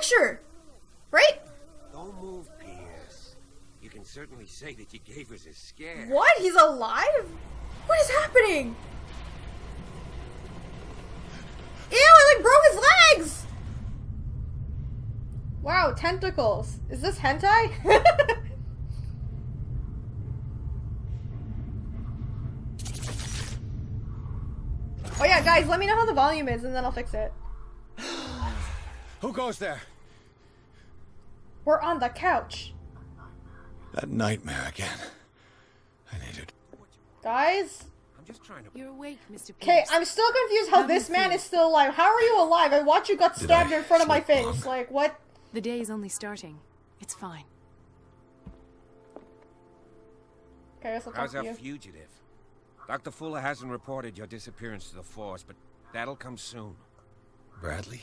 picture, right? Don't move, Pierce. You can certainly say that you gave us a scare. What? He's alive? What is happening? Ew, I like broke his legs! Wow, tentacles. Is this hentai? Oh yeah, guys, let me know how the volume is and then I'll fix it. Who goes there? We're on the couch. That nightmare again. I needed. Guys? I'm just trying to... You're awake, Mr. Pierce. Okay, I'm still confused how this man is still alive. How are you alive? I watched you got stabbed in front of my face. Like, what? The day is only starting. It's fine. Okay, I guess I'll talk How's to our you. fugitive? Dr. Fuller hasn't reported your disappearance to the force, but that'll come soon. Bradley?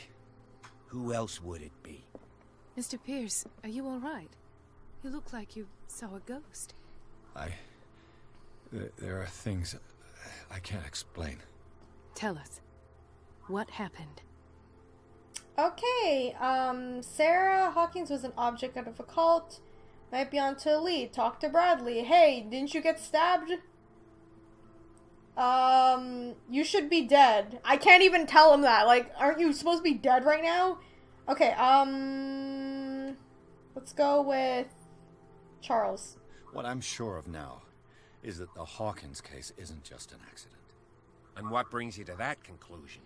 Who else would it be? Mr. Pierce, are you all right? You look like you saw a ghost. There are things I can't explain. Tell us. What happened? Okay, Sarah Hawkins was an object out of a cult. Might be on to a lead. Talk to Bradley. Hey, didn't you get stabbed? You should be dead. I can't even tell him that. Like, aren't you supposed to be dead right now? Okay, let's go with Charles. What I'm sure of now is that the Hawkins case isn't just an accident. And what brings you to that conclusion?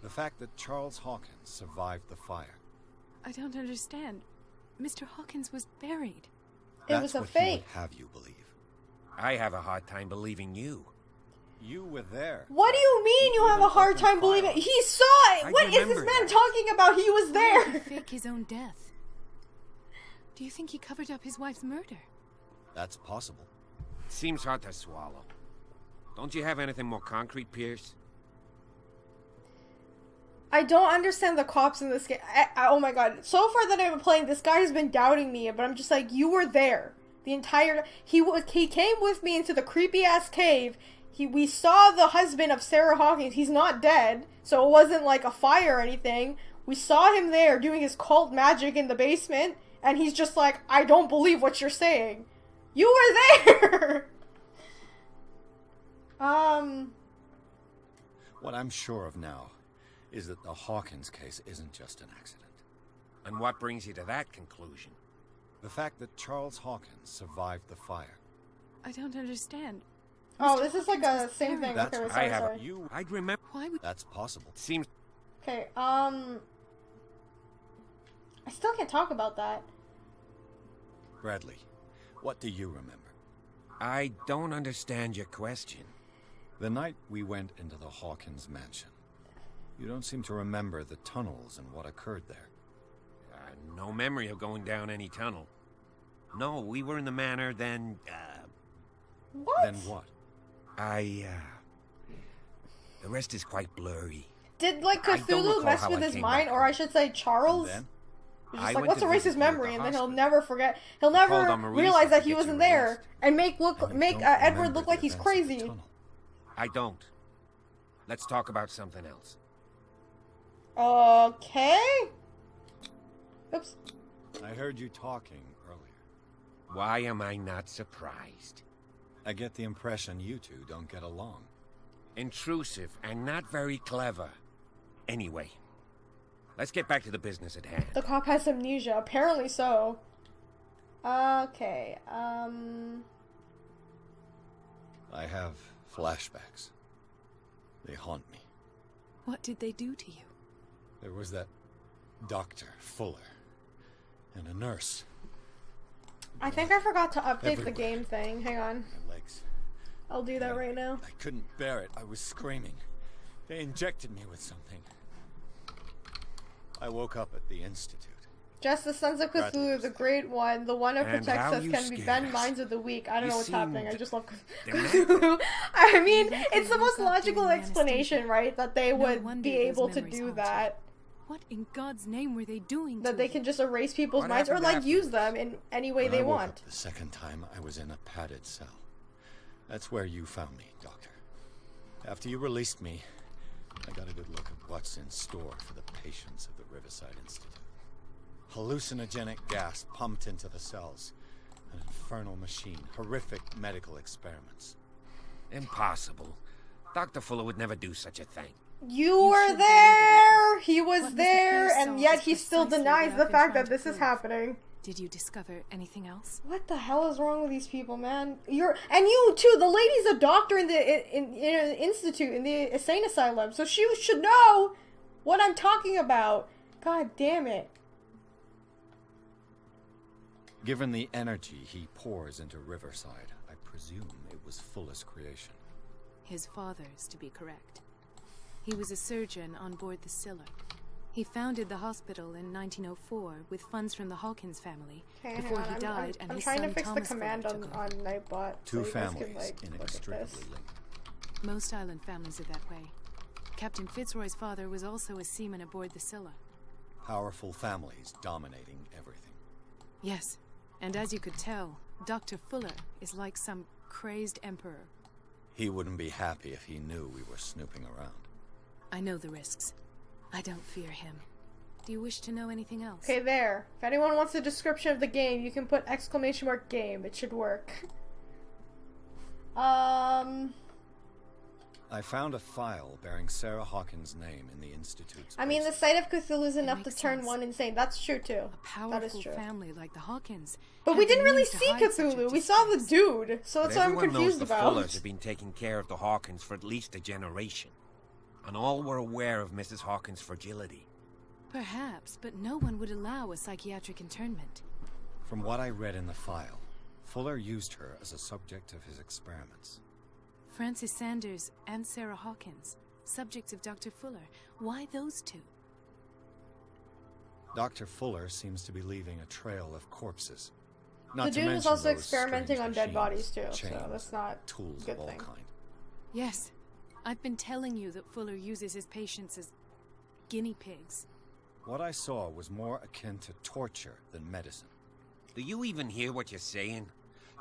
The fact that Charles Hawkins survived the fire. I don't understand. Mr. Hawkins was buried. It was a fake. That's what he would have you believe. I have a hard time believing you. You were there. What do you mean you have a hard time believing it? He saw it! What is this man talking about? He was there! Why did he fake his own death? Do you think he covered up his wife's murder? That's possible. Seems hard to swallow. Don't you have anything more concrete, Pierce? I don't understand the cops in this game. Oh my god. So far that I've been playing, this guy has been doubting me, but I'm just like, you were there. The entire... He came with me into the creepy-ass cave. We saw the husband of Sarah Hawkins. He's not dead, so it wasn't like a fire or anything. We saw him there doing his cult magic in the basement, and he's just like, I don't believe what you're saying. You were there! What I'm sure of now is that the Hawkins case isn't just an accident. And what brings you to that conclusion? The fact that Charles Hawkins survived the fire. I don't understand. Oh, this is like a same thing. That's Okay, I sorry. I'd remember. Why would... That's possible. Seems... Okay, I still can't talk about that. Bradley, what do you remember? I don't understand your question. The night we went into the Hawkins mansion. You don't seem to remember the tunnels and what occurred there. No memory of going down any tunnel. No, we were in the manor, then, What? Then what? The rest is quite blurry. Did, like, Cthulhu mess with his mind? Or I should say Charles? And then? He's just like, let's erase his memory, and then he'll never forget. He'll never Called on Marisa realize that to he get wasn't you there, released. and make Edward Remember look like the he's events of the crazy. tunnel. I don't. Let's talk about something else. Okay. Oops. I heard you talking earlier. Why am I not surprised? I get the impression you two don't get along. Intrusive and not very clever. Anyway, let's get back to the business at hand. The cop has amnesia. Apparently so. Okay. I have flashbacks. They haunt me. What did they do to you? There was that Dr. Fuller and a nurse. I think I forgot to update the Everywhere. game thing. Hang on. My legs. I'll do that right now. I couldn't bear it. I was screaming. They injected me with something. I woke up at the institute. Just the Sons of Cthulhu, the Great One, the one who And protects how us, you can be scared bend us. minds of the weak. I don't know what's happening. I just love Demanding. Cthulhu. I mean, Exactly it's the most what got logical you in explanation, anesthesia. right? That they No would wonder be those able to memories do haunt that. What in God's name were they doing That to they you? can just erase people's What minds or, happened like, use afterwards? them in any way When they I woke want. up the second time, I was in a padded cell. That's where you found me, Doctor. After you released me, I got a good look at what's in store for the patients of the Riverside Institute. Hallucinogenic gas pumped into the cells. An infernal machine. Horrific medical experiments. Impossible. Dr. Fuller would never do such a thing. You were there! He was What Mr. there, Pierce and saw yet is he still precisely denies what the I've been fact trying that to this is prove. happening. Did you discover anything else? What the hell is wrong with these people, man? And you too. The lady's a doctor in the in an institute, in the insane asylum, so she should know what I'm talking about. God damn it. Given the energy he pours into Riverside, I presume it was Fuller's creation. His father's, to be correct. He was a surgeon on board the Scylla. He founded the hospital in 1904 with funds from the Hawkins family before he died, and I'm his trying son to fix Thomas the command Fuller took on over. Nightbot. Two so you guys families can, like, look at inextricably this. linked. Most island families are that way. Captain Fitzroy's father was also a seaman aboard the Scylla. Powerful families dominating everything. Yes, and as you could tell, Dr. Fuller is like some crazed emperor. He wouldn't be happy if he knew we were snooping around. I know the risks. I don't fear him. Do you wish to know anything else? Okay, there. If anyone wants a description of the game, you can put !game. It should work. I found a file bearing Sarah Hawkins' name in the Institute's I mean, the basement. sight of Cthulhu is enough to makes turn sense. one insane. That's true, too. A That is powerful true. family like the Hawkins. But had we the didn't really means to see hide such a Cthulhu. We saw the disgrace. dude. So But that's what I'm everyone confused knows the about. Fullers have been taking care of the Hawkins for at least a generation. And all were aware of Mrs. Hawkins' fragility. Perhaps, but no one would allow a psychiatric internment. From what I read in the file, Fuller used her as a subject of his experiments. Francis Sanders and Sarah Hawkins, subjects of Dr. Fuller. Why those two? Dr. Fuller seems to be leaving a trail of corpses. Not The to dude is mention also those experimenting strange on dead bodies, machines, too, so chains, that's not tools a good of all thing. kind. Yes, I've been telling you that Fuller uses his patients as guinea pigs. What I saw was more akin to torture than medicine. Do you even hear what you're saying?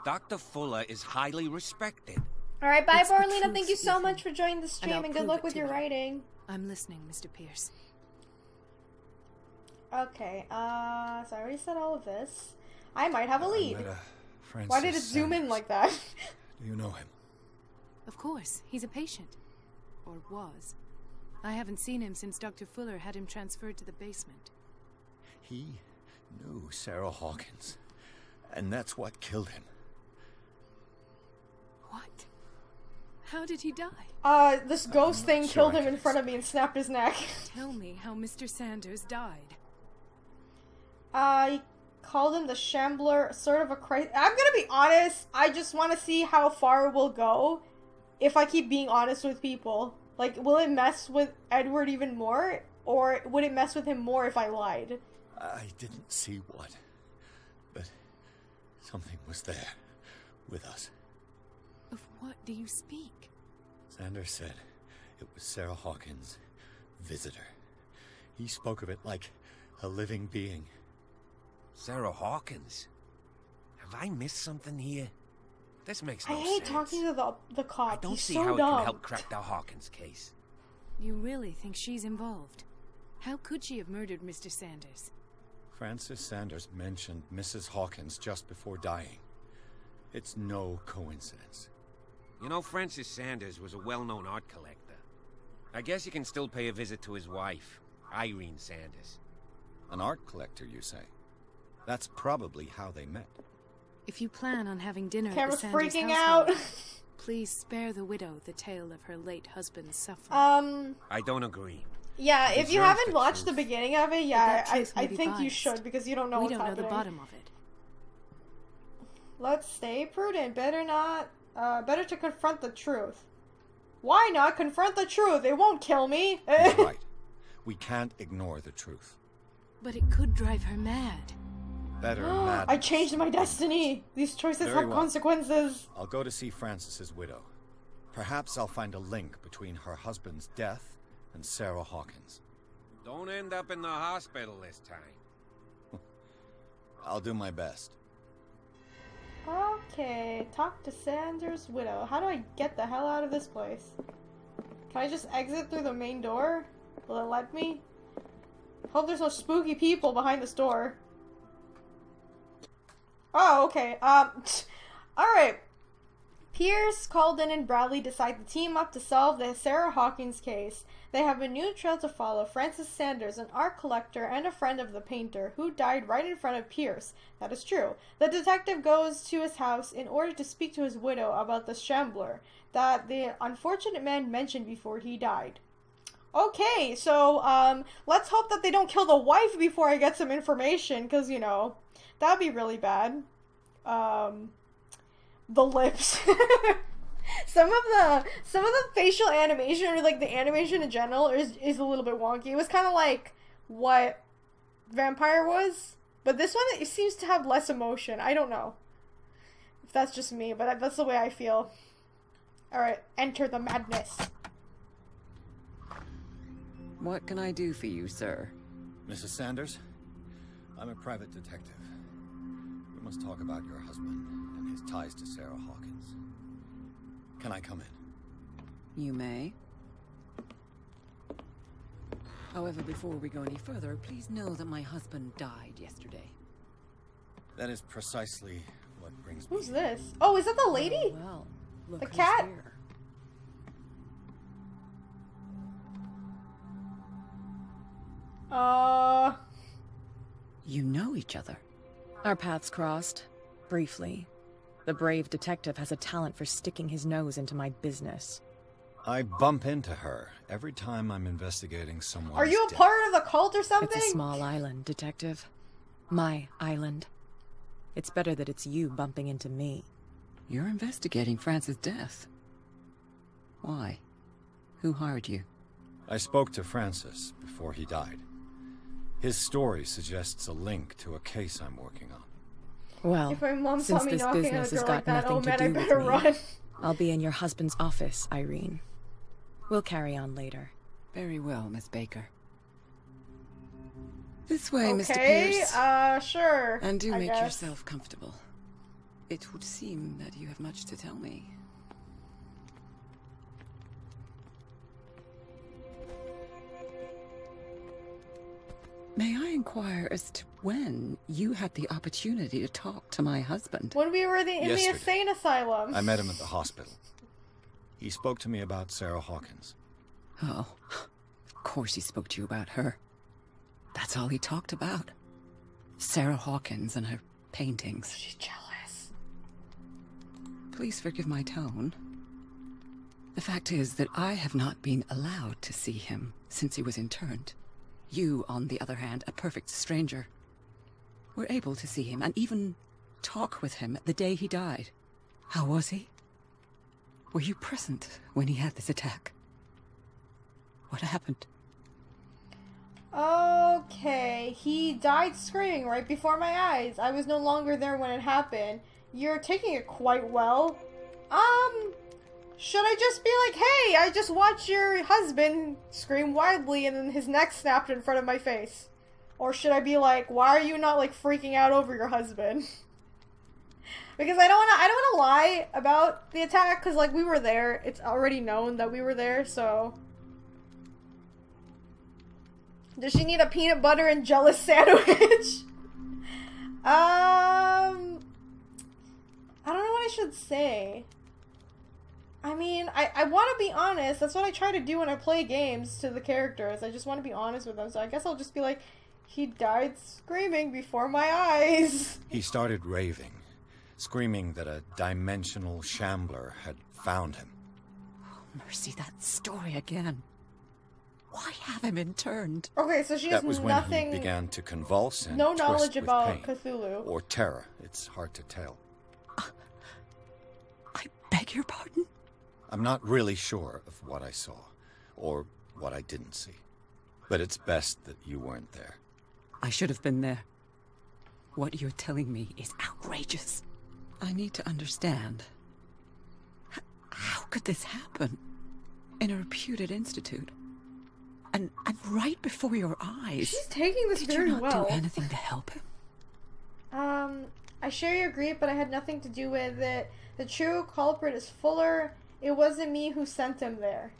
Dr. Fuller is highly respected. Alright, bye, It's the Borlina. truth, Thank you so Stephen. much for joining the stream, I'll and good prove luck it with to your you. writing. I'm listening, Mr. Pierce. Okay, so I already said all of this. I might have a I lead. met a Francis Why did it zoom in Sanders. like that? Do you know him? Of course, he's a patient. Or was. I haven't seen him since Dr. Fuller had him transferred to the basement. He knew Sarah Hawkins, and that's what killed him. What? How did he die? This ghost thing sure killed I him can in front of me and snapped his neck. Tell me how Mr. Sanders died. I called him the Shambler, sort of a crazy. I'm gonna be honest, I just want to see how far we'll go if I keep being honest with people. Like, will it mess with Edward even more? Or would it mess with him more if I lied? I didn't see what, but something was there with us. Of what do you speak? Sanders said it was Sarah Hawkins' visitor. He spoke of it like a living being. Sarah Hawkins? Have I missed something here? This makes I no hate sense. talking to the cop. I don't He's see so how dumb. it can help crack the Hawkins case. You really think she's involved? How could she have murdered Mr. Sanders? Francis Sanders mentioned Mrs. Hawkins just before dying. It's no coincidence. You know, Francis Sanders was a well-known art collector. I guess you can still pay a visit to his wife, Irene Sanders. An art collector, you say? That's probably how they met. If you plan on having dinner at the Camera's Sanders freaking household, out. please spare the widow the tale of her late husband's suffering. I don't agree. Yeah, if you Deserves haven't the watched the truth. beginning of it, But yeah, that truth I may be think you biased. should, because you don't know we what's don't know happening. the bottom of it. Let's stay prudent. Better not, better to confront the truth. Why not confront the truth? It won't kill me. He's right. We can't ignore the truth. But it could drive her mad. Better madness. I changed my destiny. These choices Very have well. consequences. I'll go to see Francis's widow. Perhaps I'll find a link between her husband's death and Sarah Hawkins. Don't end up in the hospital this time. I'll do my best. Okay, talk to Sanders' widow. How do I get the hell out of this place? Can I just exit through the main door? Will it let me? Hope there's no spooky people behind this door. Oh, okay. Alright. Pierce, Calden, and Bradley decide to team up to solve the Sarah Hawkins case. They have a new trail to follow: Francis Sanders, an art collector and a friend of the painter, who died right in front of Pierce. That is true. The detective goes to his house in order to speak to his widow about the shambler that the unfortunate man mentioned before he died. Okay, so, let's hope that they don't kill the wife before I get some information, because, you know, that'd be really bad. The lips. some of the facial animation, or like the animation in general, is a little bit wonky. It was kind of like what Vampire was, but this one, it seems to have less emotion. I don't know if that's just me, but that's the way I feel. Alright, enter the madness. What can I do for you, sir? Mrs. Sanders, I'm a private detective. We must talk about your husband and his ties to Sarah Hawkins. Can I come in? You may. However, before we go any further, please know that my husband died yesterday. That is precisely what brings me. Who's this? Oh, is that the lady? Well, look the who's cat? here. You know each other. Our paths crossed, briefly. The brave detective has a talent for sticking his nose into my business. I bump into her every time I'm investigating someone. Are you a part of the cult or something? It's a small island, detective. My island. It's better that it's you bumping into me. You're investigating Francis' death. Why? Who hired you? I spoke to Francis before he died. His story suggests a link to a case I'm working on. Well, if my mom saw since me this knocking business at a has door like got that, nothing oh man, to I do better with run. me, I'll be in your husband's office, Irene. We'll carry on later. Very well, Miss Baker. This way, Okay, Mr. Pierce. Sure. And do I make guess. yourself comfortable. It would seem that you have much to tell me. May I inquire as to when you had the opportunity to talk to my husband? When we were in the Yesterday. insane asylum. I met him at the hospital. He spoke to me about Sarah Hawkins. Oh, of course he spoke to you about her. That's all he talked about. Sarah Hawkins and her paintings. She's jealous. Please forgive my tone. The fact is that I have not been allowed to see him since he was interned. You, on the other hand, a perfect stranger, were able to see him and even talk with him the day he died. How was he? Were you present when he had this attack? What happened? Okay, he died screaming right before my eyes. I was no longer there when it happened. You're taking it quite well. Should I just be like, hey, I just watched your husband scream wildly and then his neck snapped in front of my face? Or should I be like, why are you not like freaking out over your husband? Because I don't wanna lie about the attack, because like we were there. It's already known that we were there, so. Does she need a peanut butter and jelly sandwich? I don't know what I should say. I mean, I want to be honest. That's what I try to do when I play games to the characters. I just want to be honest with them. So I guess I'll just be like, he died screaming before my eyes. He started raving, screaming that a dimensional shambler had found him. Oh, mercy, that story again. Why have him interned? Okay, so she has That was nothing, when he began to convulse and no twist knowledge with about pain. Cthulhu. Or terror. It's hard to tell. I beg your pardon? I'm not really sure of what I saw, or what I didn't see. But it's best that you weren't there. I should have been there. What you're telling me is outrageous. I need to understand. How could this happen? In a reputed institute? And right before your eyes. She's taking this Did very you not well. do anything to help him? I share your grief, but I had nothing to do with it. The true culprit is Fuller. It wasn't me who sent him there.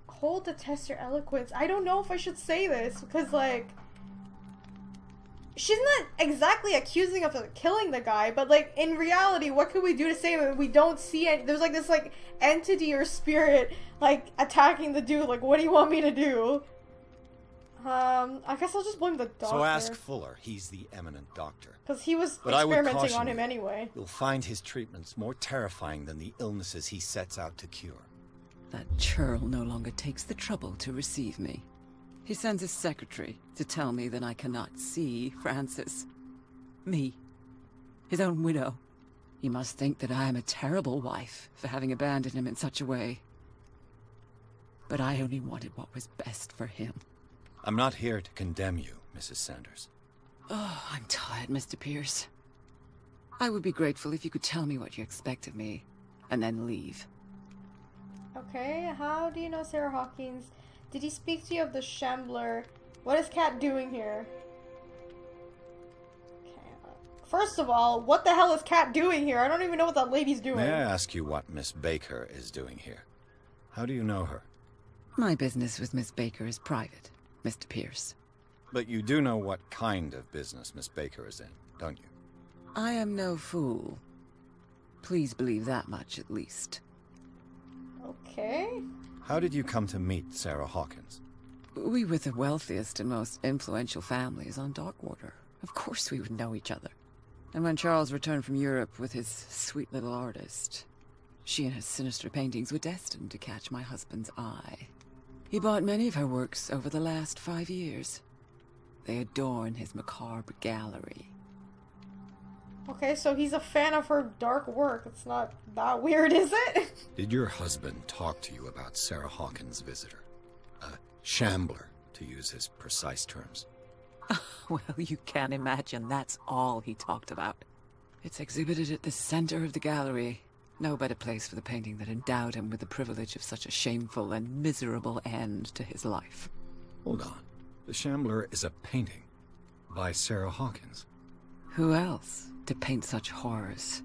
Hold to test your eloquence. I don't know if I should say this, because, like, she's not exactly accusing us of killing the guy, but like in reality, what can we do to save him? We don't see it. There's like this like entity or spirit like attacking the dude. Like, what do you want me to do? I guess I'll just blame the doctor. So ask Fuller. He's the eminent doctor. Because he was But experimenting on him anyway. You'll find his treatments more terrifying than the illnesses he sets out to cure. That churl no longer takes the trouble to receive me. He sends his secretary to tell me that I cannot see Francis. Me. His own widow. He must think that I am a terrible wife for having abandoned him in such a way. But I only wanted what was best for him. I'm not here to condemn you, Mrs. Sanders. Oh, I'm tired, Mr. Pierce. I would be grateful if you could tell me what you expect of me, and then leave. Okay, how do you know Sarah Hawkins? Did he speak to you of the Shambler? What is Cat doing here? Okay, first of all, what the hell is Cat doing here? I don't even know what that lady's doing. May I ask you what Miss Baker is doing here? How do you know her? My business with Miss Baker is private, Mr. Pierce. But you do know what kind of business Miss Baker is in, don't you? I am no fool. Please believe that much, at least. Okay. How did you come to meet Sarah Hawkins? We were the wealthiest and most influential families on Darkwater. Of course we would know each other. And when Charles returned from Europe with his sweet little artist, she and her sinister paintings were destined to catch my husband's eye. He bought many of her works over the last 5 years. They adorn his macabre gallery. Okay, so he's a fan of her dark work. It's not that weird, is it? Did your husband talk to you about Sarah Hawkins' visitor? A shambler, to use his precise terms. Well, you can't imagine that's all he talked about. It's exhibited at the center of the gallery. No better place for the painting that endowed him with the privilege of such a shameful and miserable end to his life. Hold on. The Shambler is a painting by Sarah Hawkins. Who else to paint such horrors?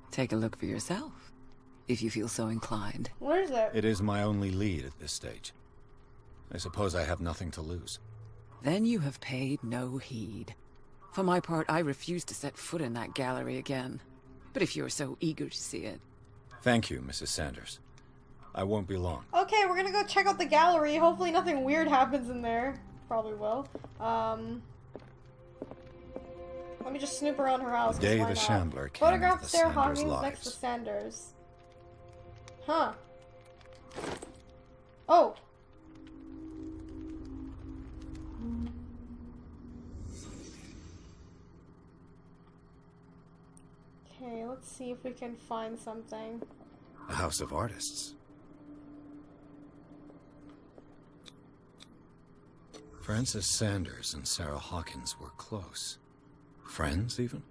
Take a look for yourself, if you feel so inclined. What is it? It is my only lead at this stage. I suppose I have nothing to lose. Then you have paid no heed. For my part, I refuse to set foot in that gallery again. But if you're so eager to see it... Thank you, Mrs. Sanders. I won't be long. Okay, we're gonna go check out the gallery. Hopefully nothing weird happens in there. Probably will. Let me just snoop around her house. The day the Shambler came Photograph into the Sarah Sanders' Hawkins lives. next to Sanders. Huh. Oh. Okay, let's see if we can find something. A house of artists. Francis Sanders and Sarah Hawkins were close. Friends, even?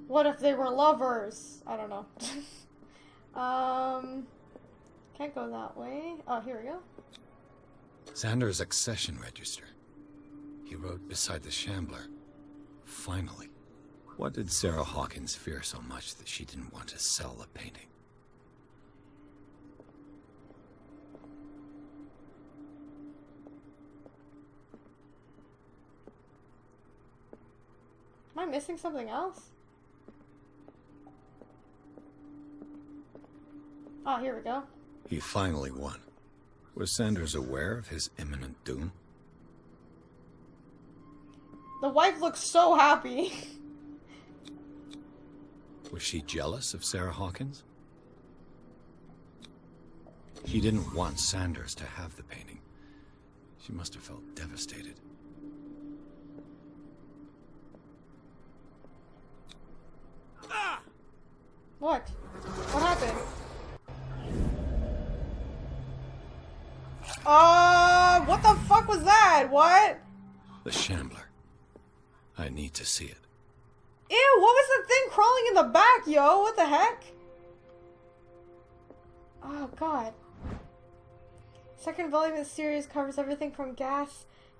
What if they were lovers? I don't know. Can't go that way. Oh, here we go. Sanders' accession register. He wrote beside the Shambler, "Finally." What did Sarah Hawkins fear so much that she didn't want to sell the painting? Am I missing something else? Oh, here we go. He finally won. Was Sanders aware of his imminent doom? The wife looks so happy. Was she jealous of Sarah Hawkins? She didn't want Sanders to have the painting. She must have felt devastated. What? What happened? What the fuck was that? What? The Shambler. I need to see it. Ew, what was that thing crawling in the back, yo? What the heck? Oh, God. Second volume of the series covers everything from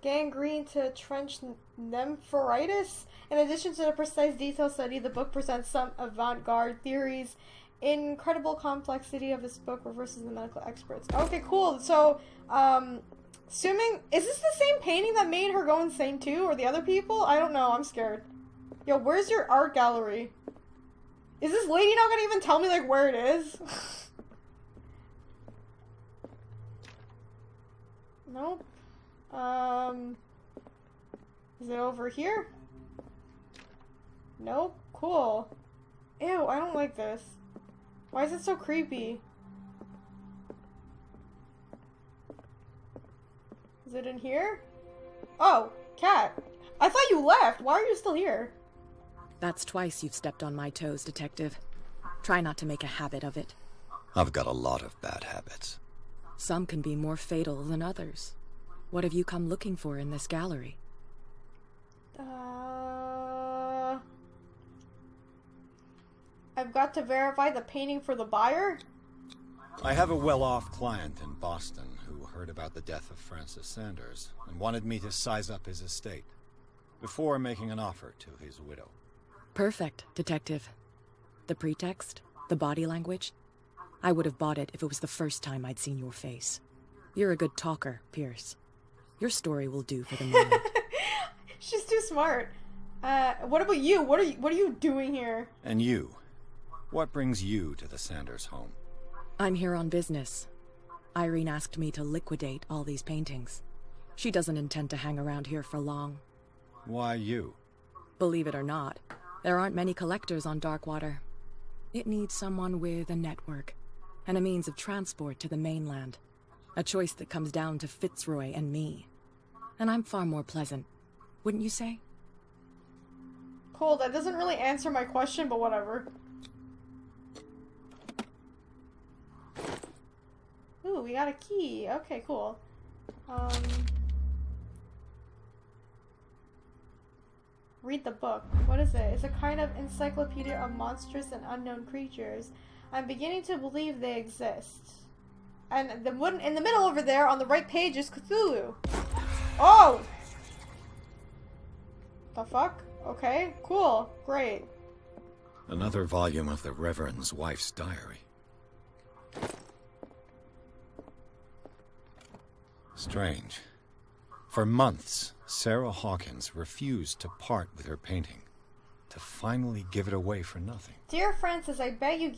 gangrene to trench nephritis. In addition to the precise detail study, the book presents some avant-garde theories. Incredible complexity of this book reverses the medical experts. Okay, cool. So, Assuming, is this the same painting that made her go insane too, or the other people? I don't know, I'm scared. Yo, where's your art gallery? Is this lady not gonna even tell me, like, where it is? Nope. Is it over here? Nope. Cool. Ew, I don't like this. Why is it so creepy? Is it in here? Oh, cat. I thought you left. Why are you still here? That's twice you've stepped on my toes, Detective. Try not to make a habit of it. I've got a lot of bad habits. Some can be more fatal than others. What have you come looking for in this gallery? I've got to verify the painting for the buyer? I have a well-off client in Boston who heard about the death of Francis Sanders and wanted me to size up his estate before making an offer to his widow. Perfect, Detective. The pretext? The body language? I would have bought it if it was the first time I'd seen your face. You're a good talker, Pierce. Your story will do for the moment. She's too smart. What about you? What are you doing here? And you? What brings you to the Sanders home? I'm here on business. Irene asked me to liquidate all these paintings. She doesn't intend to hang around here for long. Why you? Believe it or not, there aren't many collectors on Darkwater. It needs someone with a network and a means of transport to the mainland. A choice that comes down to Fitzroy and me. And I'm far more pleasant, wouldn't you say? Cool, that doesn't really answer my question, but whatever. Ooh, we got a key. Okay, cool. Read the book. What is it? It's a kind of encyclopedia of monstrous and unknown creatures. I'm beginning to believe they exist. And the one in the middle over there on the right page is Cthulhu. Oh! The fuck? Okay, cool. Great. Another volume of the Reverend's wife's diary. Strange. For months, Sarah Hawkins refused to part with her painting, to finally give it away for nothing. Dear Francis, I beg you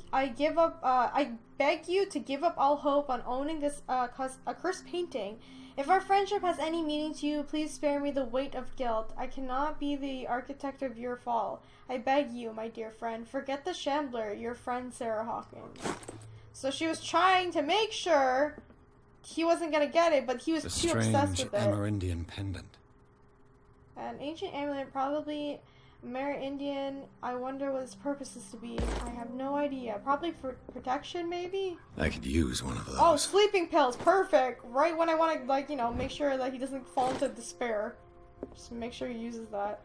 to give up all hope on owning this accursed painting. If our friendship has any meaning to you, please spare me the weight of guilt. I cannot be the architect of your fall. I beg you, my dear friend, forget the shambler, your friend Sarah Hawkins. So she was trying to make sure he wasn't gonna get it, but he was too obsessed with it. A strange Amerindian pendant. An ancient amulet, probably Amerindian. I wonder what its purpose is to be. I have no idea. Probably for protection, maybe? I could use one of those. Oh, sleeping pills. Perfect. Right when I want to, like, you know, make sure that he doesn't fall into despair. Just make sure he uses that.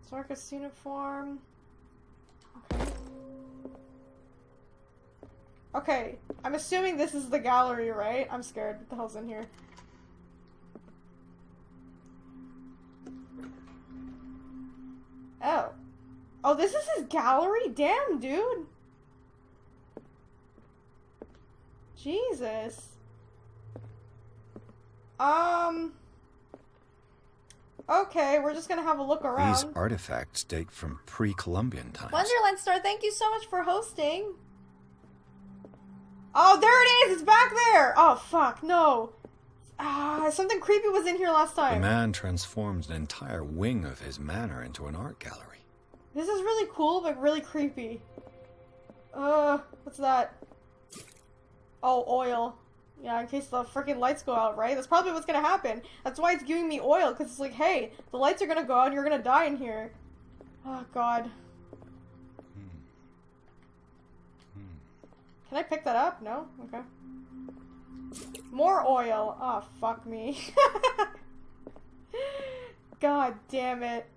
Circus uniform. Okay. Okay, I'm assuming this is the gallery, right? I'm scared. What the hell's in here? Oh. Oh, this is his gallery? Damn, dude. Jesus. Okay, we're just gonna have a look around. These artifacts date from pre-Columbian times. Wonderland Star, thank you so much for hosting. Oh, there it is! It's back there! Oh, fuck, no. Something creepy was in here last time. The man transformed an entire wing of his manor into an art gallery. This is really cool, but really creepy. What's that? Oh, oil. Yeah, in case the freaking lights go out, right? That's probably what's gonna happen. That's why it's giving me oil, because it's like, hey, the lights are gonna go out and you're gonna die in here. Oh, God. Can I pick that up? No? Okay. More oil. Oh, fuck me. God damn it.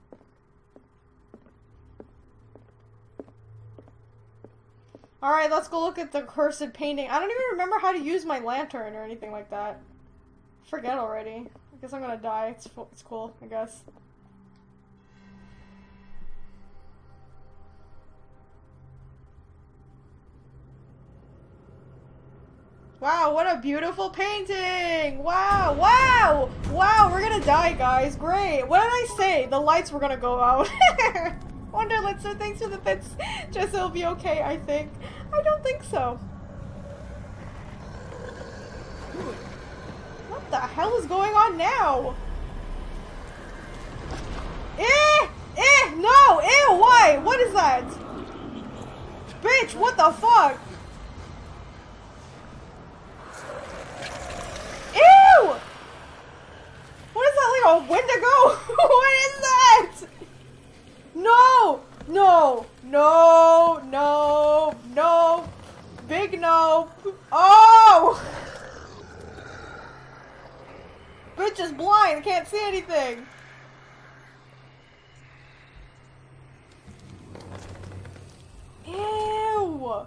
Alright, let's go look at the cursed painting. I don't even remember how to use my lantern or anything like that. Forget already. I guess I'm gonna die. It's cool, I guess. Wow, what a beautiful painting! Wow, wow! Wow, we're gonna die, guys. Great. What did I say? The lights were gonna go out. Wonderlitzer, thanks for the bits. Just it'll be okay, I think. I don't think so. What the hell is going on now? No! Ew, why? What is that? Bitch, what the fuck? Ew! What is that, like a Wendigo? What is that? No! No! No! No! No! Big no! Oh! Bitch is blind, I can't see anything! Ew!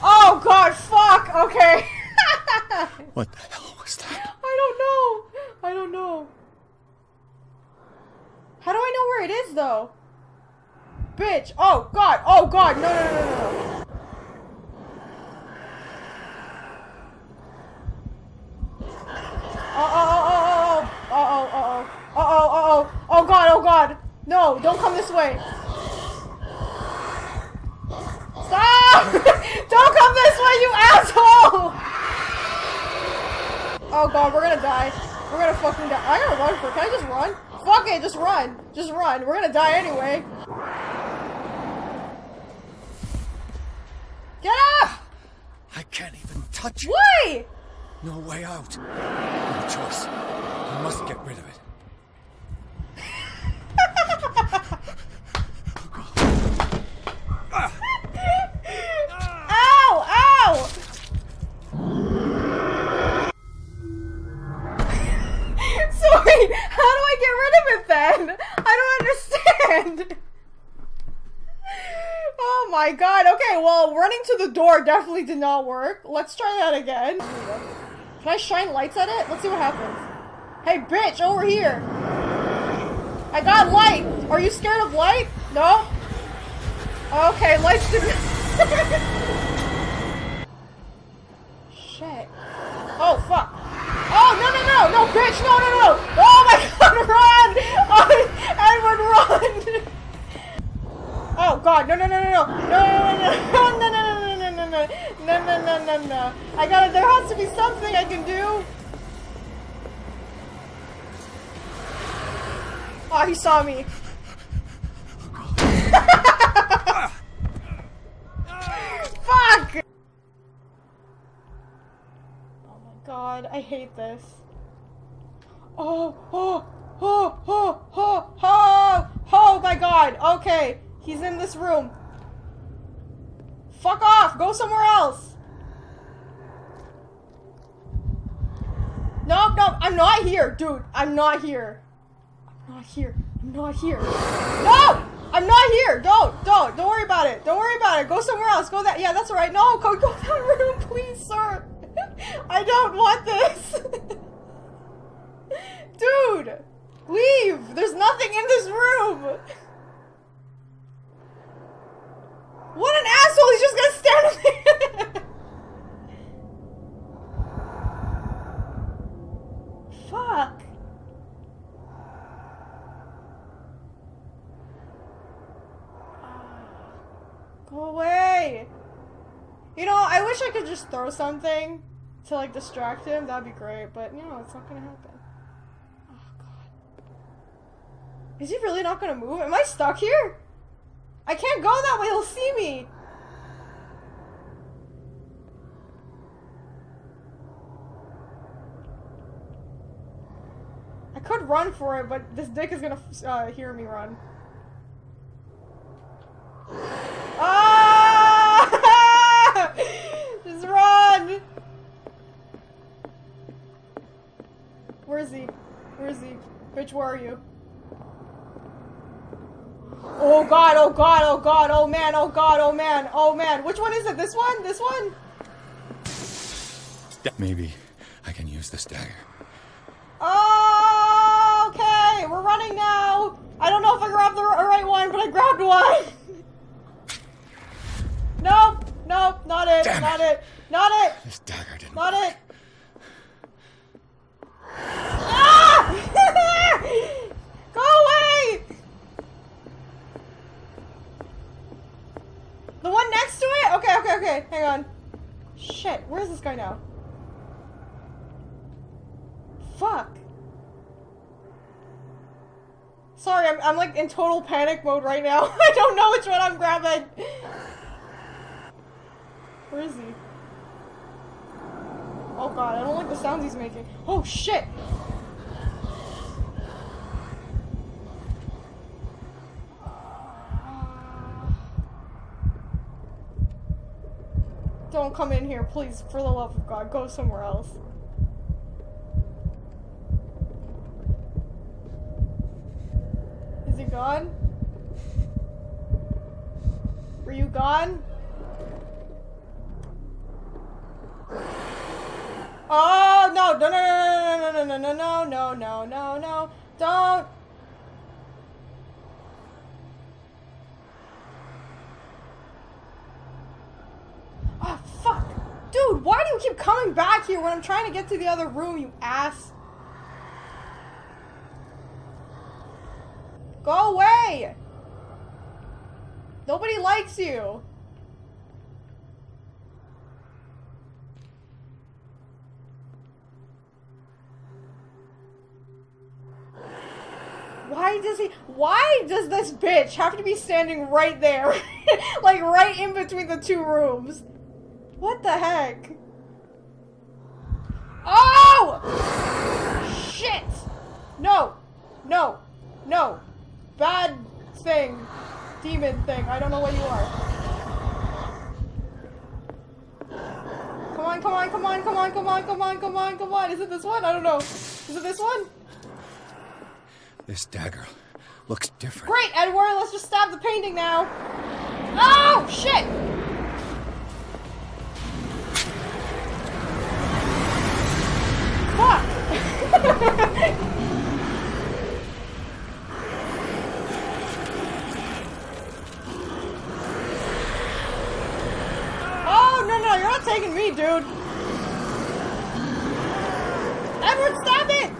Oh god, fuck! Okay. What the hell was that? I don't know. How do I know where it is though? Bitch! Oh god! Oh god! No. Oh god! No! Don't come this way! Stop! Don't come this way, you asshole! Oh god, we're gonna die. We're gonna fucking die. I gotta run for it. Can I just run? Fuck it, just run. Just run. We're gonna die anyway. Get up! I can't even touch it. Why? No way out. No choice. I must get rid of it. Ow! Ow! So wait, how do I get rid of it then? I don't understand. Oh my god. Okay, well, running to the door definitely did not work. Let's try that again. Can I shine lights at it? Let's see what happens. Hey, bitch, over here. I got light. Are you scared of light? No? Okay, lights do. Shit. Oh, fuck. Oh, no, bitch, no. Oh my god, run! Oh, Edward, run! Oh god, no. No. I gotta, there has to be something I can do. Oh, he saw me. Fuck! Oh my god, I hate this. Oh my god, okay. He's in this room. Fuck off, go somewhere else. No, I'm not here, dude. I'm not here. No! I'm not here! Don't worry about it. Don't worry about it. Go somewhere else. Go that. Yeah, that's alright. No, go that room, please, sir. I don't want this. Dude, leave. There's nothing in this room. What an asshole. He's just gonna stand there. Fuck. Go away! You know, I wish I could just throw something to, like, distract him. That'd be great, but, you know, it's not gonna happen. Oh, God. Is he really not gonna move? Am I stuck here? I can't go that way, he'll see me! I could run for it, but this dick is gonna hear me run. Ah! Just run! Where is he? Bitch, where are you? Oh god, oh man. Which one is it? This one? Maybe I can use this dagger. Oh, okay, we're running now. I don't know if I grabbed the right one, but I grabbed one. Nope. Nope, not it. Damn Not it. it. Not it. This dagger didn't Not work. it. Ah! Go away! The one next to it? Okay, okay, okay. Hang on. Shit, where's this guy now? Fuck. Sorry, I'm like in total panic mode right now. I don't know which one I'm grabbing. Where is he? Oh god, I don't like the sounds he's making. Oh shit! Don't come in here, please, for the love of God. Go somewhere else. Is he gone? Were you gone? Oh no! No! No! No! No! No! No! No! No! No! No! Don't! Oh fuck! Dude, why do you keep coming back here when I'm trying to get to the other room, you ass? Go away! Nobody likes you! Why does this bitch have to be standing right there? Like right in between the two rooms? What the heck? Oh! Shit! No! No! No! Bad thing. Demon thing. I don't know what you are. Come on, come on, come on, come on, come on, come on, come on, come on. Is it this one? I don't know. Is it this one? This dagger looks different. Great, Edward, let's just stab the painting now. Oh, shit! Fuck! Oh, no, no, you're not taking me, dude. Edward, stop it!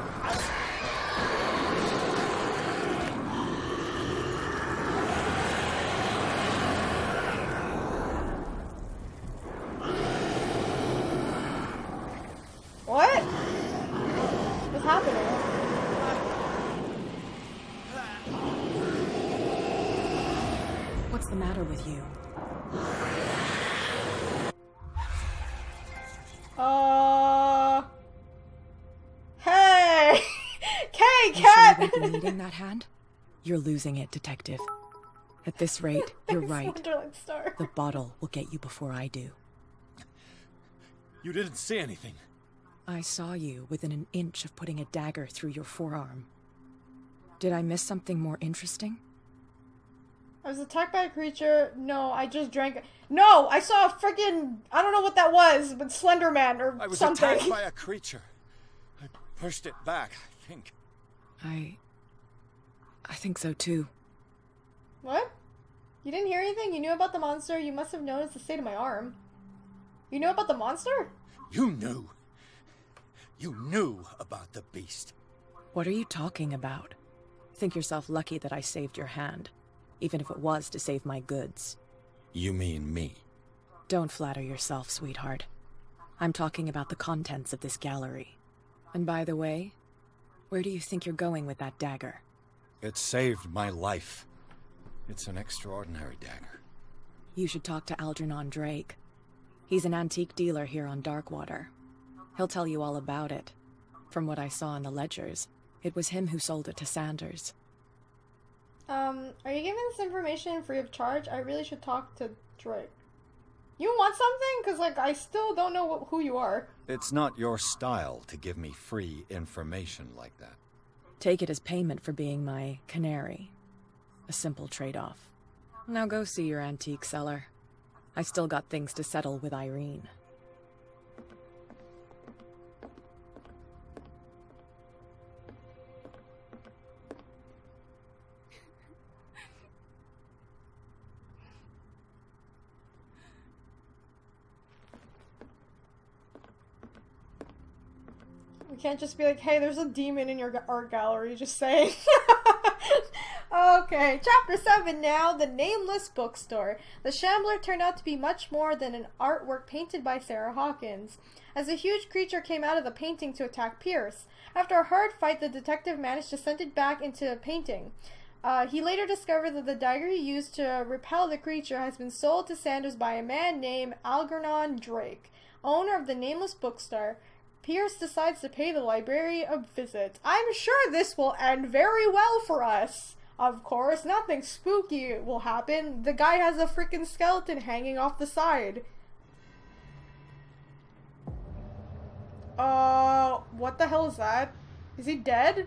What? What's happening? What's the matter with you? Hey! Hey, You sure cat! you won't be needing that hand? You're losing it, detective. At this rate, you're right. Wonderland Star. The bottle will get you before I do. You didn't see anything. I saw you within an inch of putting a dagger through your forearm. Did I miss something more interesting? I was attacked by a creature. No, I just drank. No, I saw a freaking. I don't know what that was, but Slender Man or I was something. attacked by a creature. I pushed it back, I think. I think so too. What? You didn't hear anything? You knew about the monster? You must have noticed the state of my arm. You knew about the monster? You knew. You knew about the beast. What are you talking about? Think yourself lucky that I saved your hand, even if it was to save my goods. You mean me? Don't flatter yourself, sweetheart. I'm talking about the contents of this gallery. And by the way, where do you think you're going with that dagger? It saved my life. It's an extraordinary dagger. You should talk to Algernon Drake. He's an antique dealer here on Darkwater. He'll tell you all about it. From what I saw in the ledgers, it was him who sold it to Sanders. Are you giving this information free of charge? I really should talk to Drake. You want something? Because, like, I still don't know who you are. It's not your style to give me free information like that. Take it as payment for being my canary. A simple trade-off. Now go see your antique seller. I still got things to settle with Irene. We can't just be like, hey, there's a demon in your art gallery, just saying. Okay, chapter 7 now, The Nameless Bookstore. The Shambler turned out to be much more than an artwork painted by Sarah Hawkins, as a huge creature came out of the painting to attack Pierce. After a hard fight, the detective managed to send it back into a painting. He later discovered that the dagger he used to repel the creature has been sold to Sanders by a man named AGirlAndAGame, owner of the Nameless Bookstore. Pierce decides to pay the library a visit. I'm sure this will end very well for us. Of course, nothing spooky will happen. The guy has a freaking skeleton hanging off the side. What the hell is that? Is he dead?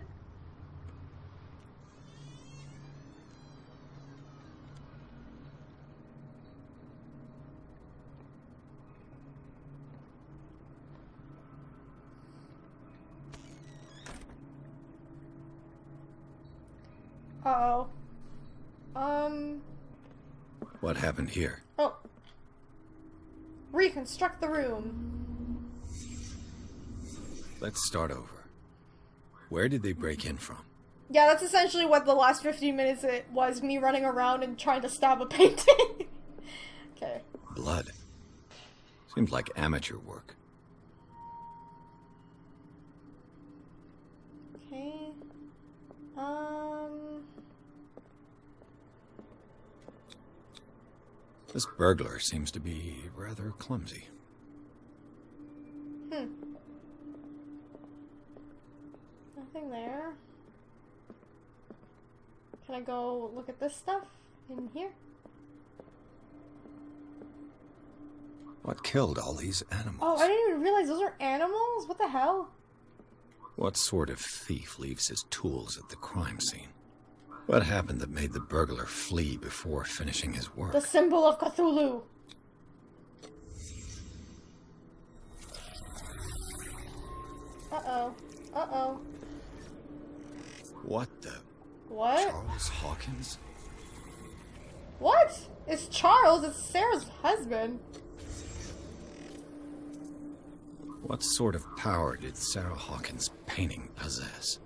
Uh-oh. What happened here? Oh. Reconstruct the room. Let's start over. Where did they break in from? Yeah, that's essentially what the last 15 minutes it was, me running around and trying to stab a painting. Okay. Blood. Seems like amateur work. Okay. This burglar seems to be rather clumsy. Nothing there. Can I go look at this stuff in here? What killed all these animals? Oh, I didn't even realize those are animals? What the hell? What sort of thief leaves his tools at the crime scene? What happened that made the burglar flee before finishing his work? The symbol of Cthulhu. Uh-oh. Uh-oh. What the? What? Charles Hawkins? What? It's Charles. It's Sarah's husband. What sort of power did Sarah Hawkins' painting possess?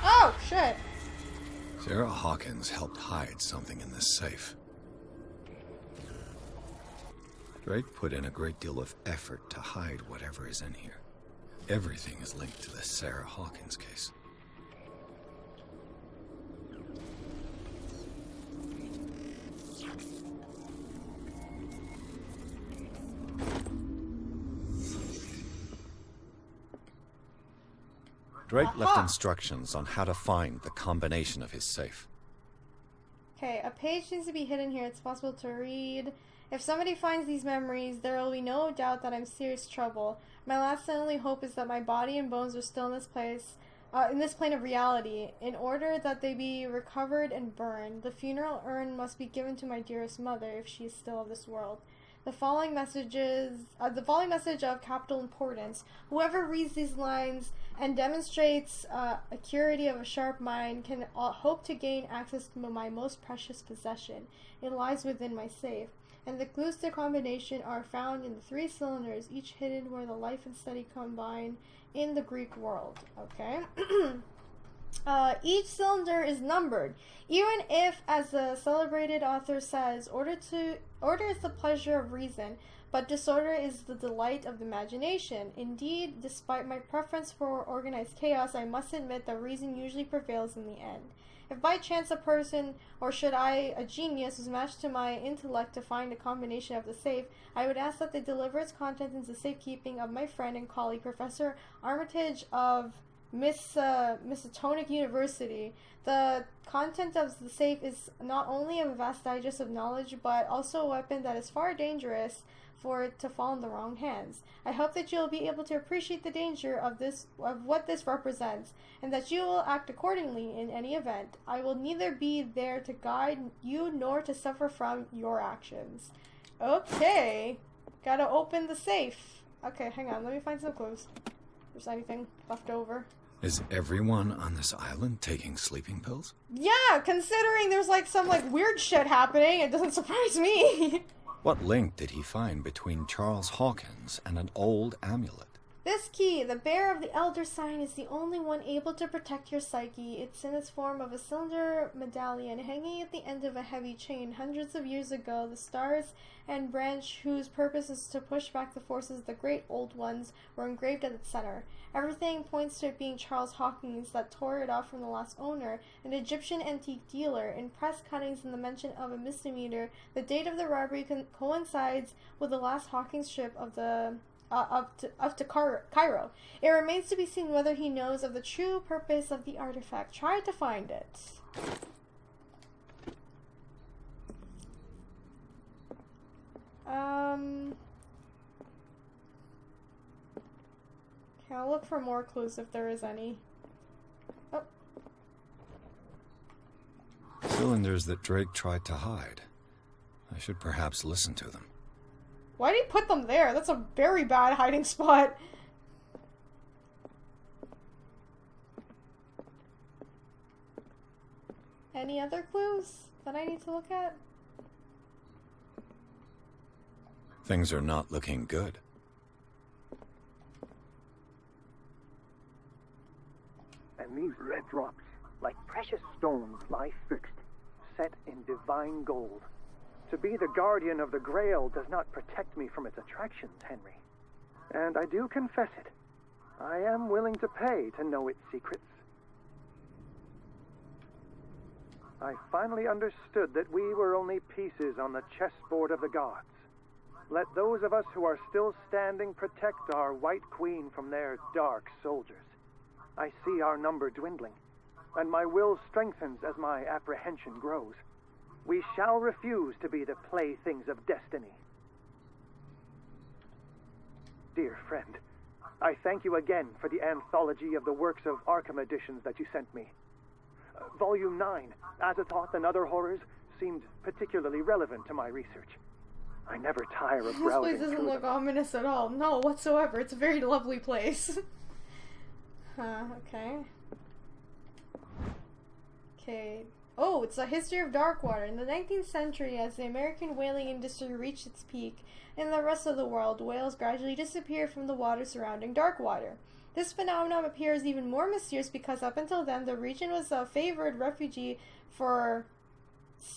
Oh, shit. Sarah Hawkins helped hide something in this safe. Drake put in a great deal of effort to hide whatever is in here. Everything is linked to the Sarah Hawkins case. Drake left instructions on how to find the combination of his safe. Okay, a page needs to be hidden here. It's possible to read. If somebody finds these memories, there will be no doubt that I'm in serious trouble. My last and only hope is that my body and bones are still in this place, in this plane of reality. In order that they be recovered and burned, the funeral urn must be given to my dearest mother if she is still of this world. The following message of capital importance. Whoever reads these lines and demonstrates acuity of a sharp mind can hope to gain access to my most precious possession. It lies within my safe, and the clues to combination are found in the 3 cylinders, each hidden where the life and study combine in the Greek world. Okay. Each cylinder is numbered, even if, as the celebrated author says, order is the pleasure of reason, but disorder is the delight of the imagination. Indeed, despite my preference for organized chaos, I must admit that reason usually prevails in the end. If by chance a person, or should I, a genius, was matched to my intellect to find a combination of the safe, I would ask that they deliver its contents into safekeeping of my friend and colleague, Professor Armitage of Miskatonic University. The content of the safe is not only a vast digest of knowledge, but also a weapon that is far dangerous for it to fall in the wrong hands. I hope that you will be able to appreciate the danger of what this represents, and that you will act accordingly in any event. I will neither be there to guide you nor to suffer from your actions. Okay, gotta open the safe. Okay, hang on, let me find some clues. If there's anything left over. Is everyone on this island taking sleeping pills? Yeah, considering there's like some like weird shit happening, it doesn't surprise me. What link did he find between Charles Hawkins and an old amulet? This key, the bearer of the Elder Sign, is the only one able to protect your psyche. It's in its form of a cylinder medallion hanging at the end of a heavy chain. Hundreds of years ago, the stars and branch, whose purpose is to push back the forces of the great old ones, were engraved at its center. Everything points to it being Charles Hawkins that tore it off from the last owner, an Egyptian antique dealer. In press cuttings and the mention of a misdemeanor, the date of the robbery coincides with the last Hawkins trip of the up to Cairo. It remains to be seen whether he knows of the true purpose of the artifact. Try to find it. Okay, I'll look for more clues if there is any. Oh. Cylinders that Drake tried to hide. I should perhaps listen to them. Why did he put them there? That's a very bad hiding spot. Any other clues that I need to look at? Things are not looking good. And these red drops, like precious stones, lie fixed, set in divine gold. To be the guardian of the Grail does not protect me from its attractions, Henry. And I do confess it. I am willing to pay to know its secrets. I finally understood that we were only pieces on the chessboard of the gods. Let those of us who are still standing protect our White Queen from their dark soldiers. I see our number dwindling, and my will strengthens as my apprehension grows. We shall refuse to be the playthings of destiny. Dear friend, I thank you again for the anthology of the works of Arkham editions that you sent me. Volume 9, Azathoth and Other Horrors, seemed particularly relevant to my research. I never tire of browsing. This place doesn't look ominous at all. No, whatsoever. It's a very lovely place. Okay. Okay. Oh, it's a history of Darkwater. In the 19th century, as the American whaling industry reached its peak, in the rest of the world, whales gradually disappeared from the water surrounding Darkwater. This phenomenon appears even more mysterious because up until then, the region was a favored refuge for